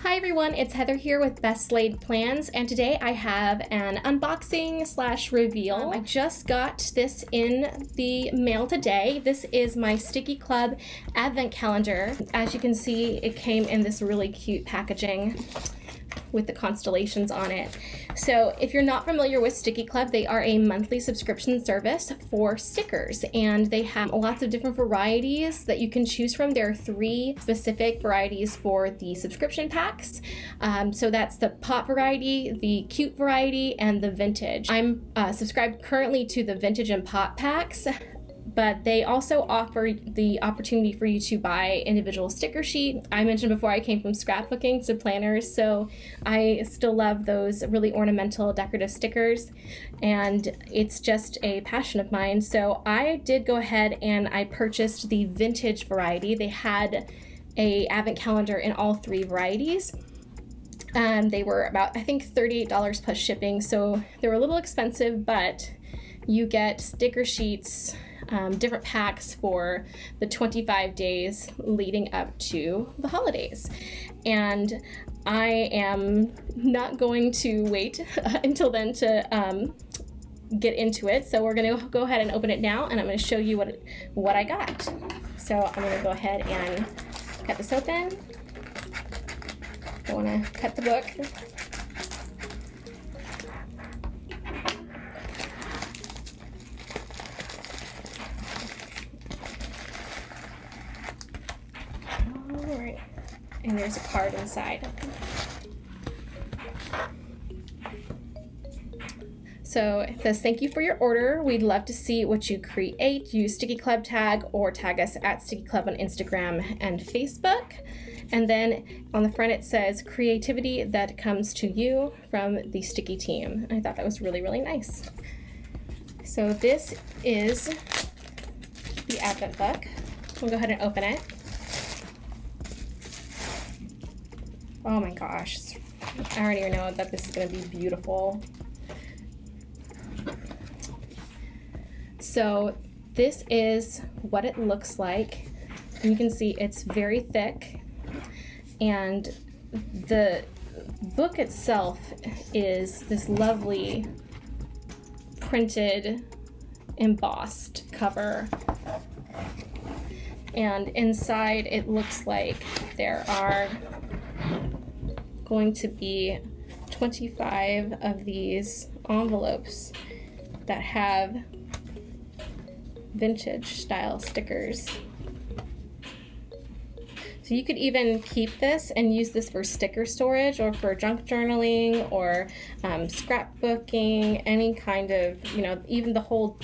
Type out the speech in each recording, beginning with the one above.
Hi everyone, it's Heather here with Best Laid Plans, and today I have an unboxing slash reveal. I just got this in the mail today. This is my STICKII Club advent calendar. As you can see, it came in this really cute packaging with the constellations on it. So if you're not familiar with STICKII Club, they are a monthly subscription service for stickers, and they have lots of different varieties that you can choose from. There are 3 specific varieties for the subscription packs. So that's the pop variety, the cute variety, and the vintage. I'm subscribed currently to the vintage and pop packs, but they also offer the opportunity for you to buy individual sticker sheet. I mentioned before I came from scrapbooking to planners, so I still love those really ornamental decorative stickers, and it's just a passion of mine. So I did go ahead and I purchased the vintage variety. They had a advent calendar in all 3 varieties. They were about, I think, $38 plus shipping, so they were a little expensive, but you get sticker sheets, different packs for the 25 days leading up to the holidays. And I am not going to wait until then to get into it. So we're gonna go ahead and open it now, and I'm gonna show you what I got. So I'm gonna go ahead and cut this open. I wanna cut the book. Alright, and there's a card inside. So it says, thank you for your order. We'd love to see what you create. Use STICKII Club tag or tag us at STICKII Club on Instagram and Facebook. And then on the front it says, creativity that comes to you from the STICKII team. I thought that was really, really nice. So this is the advent book. We'll go ahead and open it. Oh my gosh, I already know that this is going to be beautiful. So this is what it looks like. And you can see it's very thick, and the book itself is this lovely printed embossed cover, and inside it looks like there are going to be 25 of these envelopes that have vintage style stickers. So you could even keep this and use this for sticker storage or for junk journaling or scrapbooking, any kind of, even the whole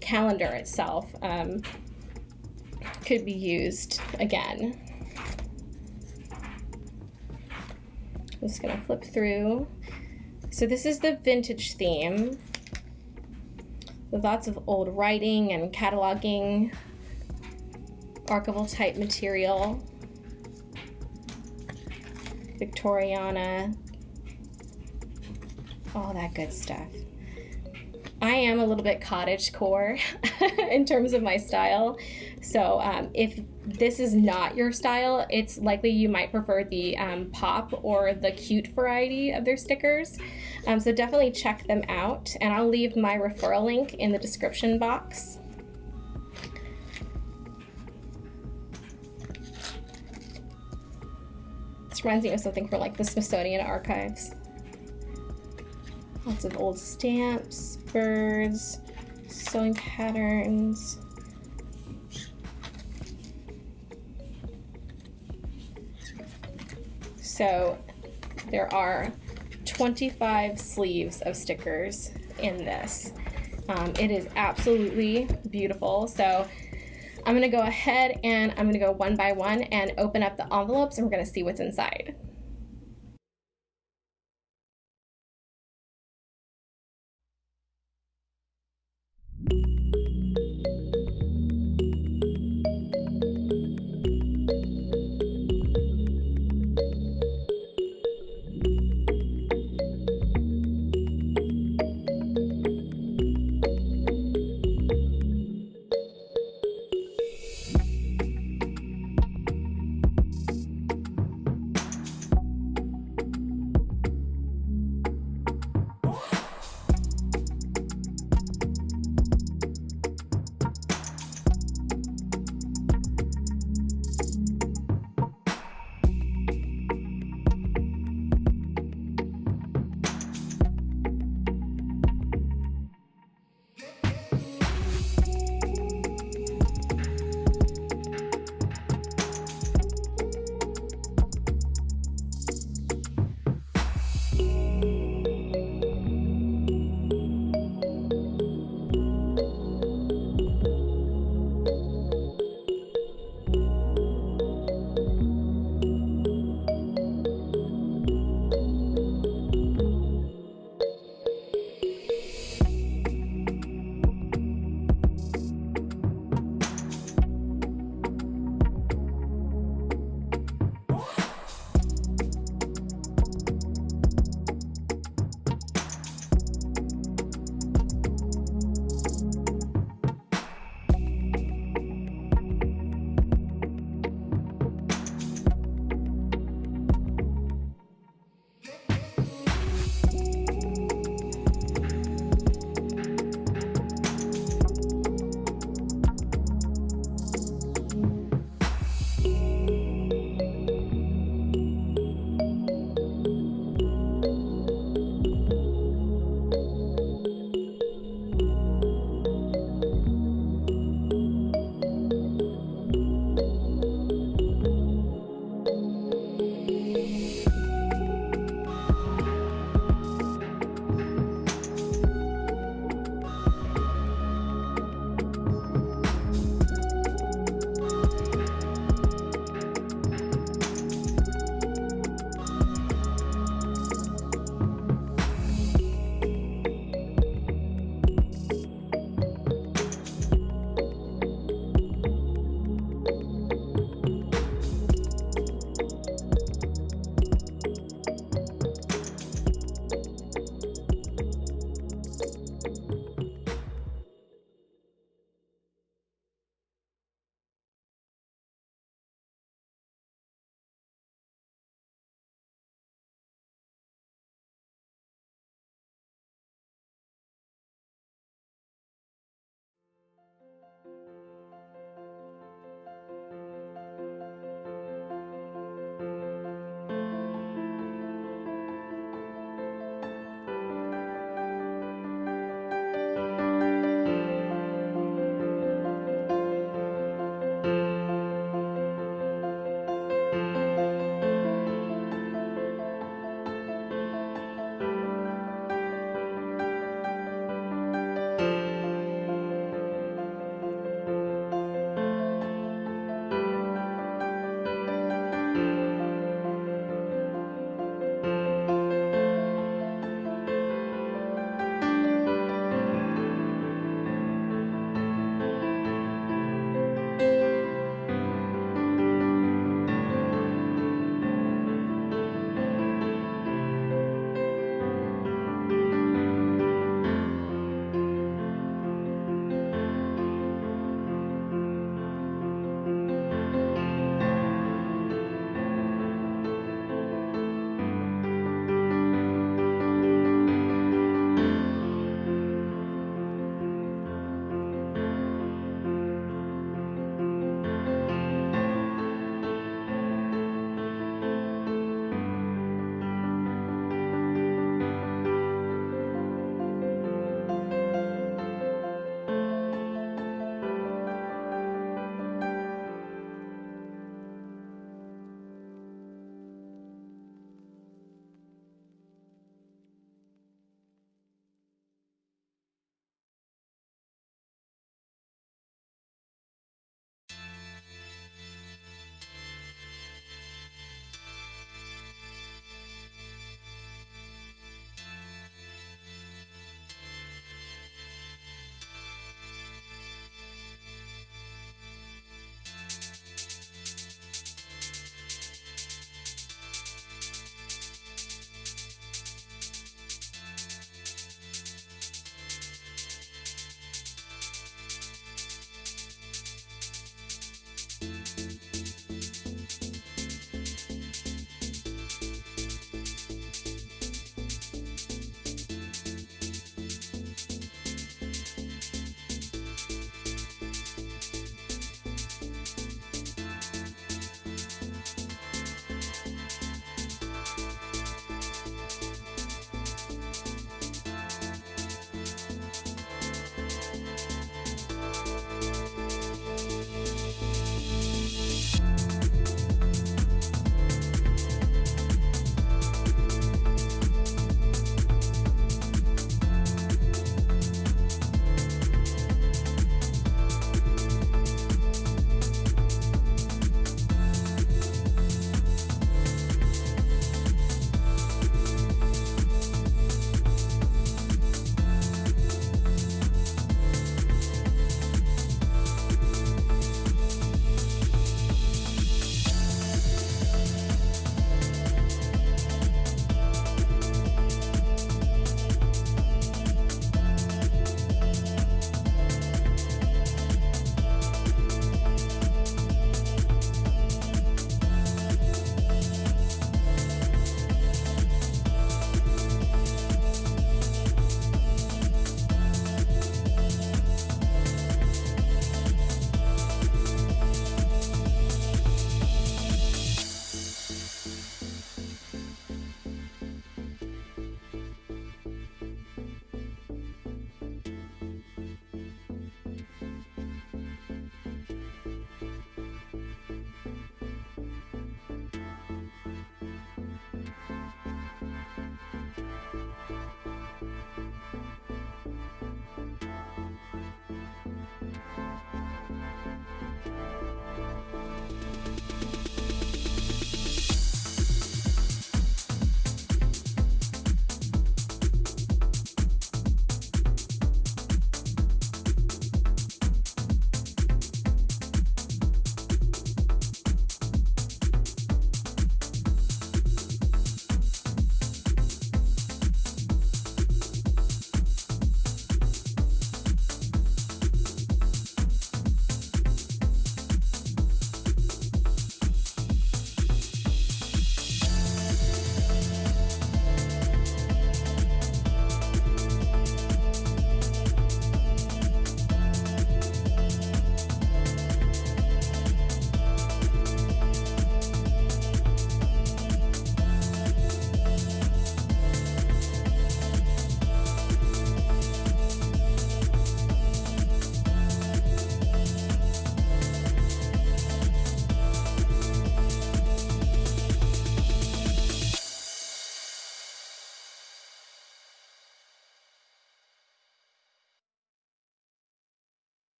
calendar itself could be used again. I'm just gonna flip through. So this is the vintage theme with lots of old writing and cataloging, archival type material, Victoriana, all that good stuff. I am a little bit cottagecore in terms of my style. So if this is not your style, it's likely you might prefer the pop or the cute variety of their stickers. So definitely check them out, and I'll leave my referral link in the description box. This reminds me of something from like the Smithsonian Archives. Lots of old stamps, birds, sewing patterns. So there are 25 sleeves of stickers in this. It is absolutely beautiful. So I'm gonna go ahead and I'm gonna go one by one and open up the envelopes, and we're gonna see what's inside.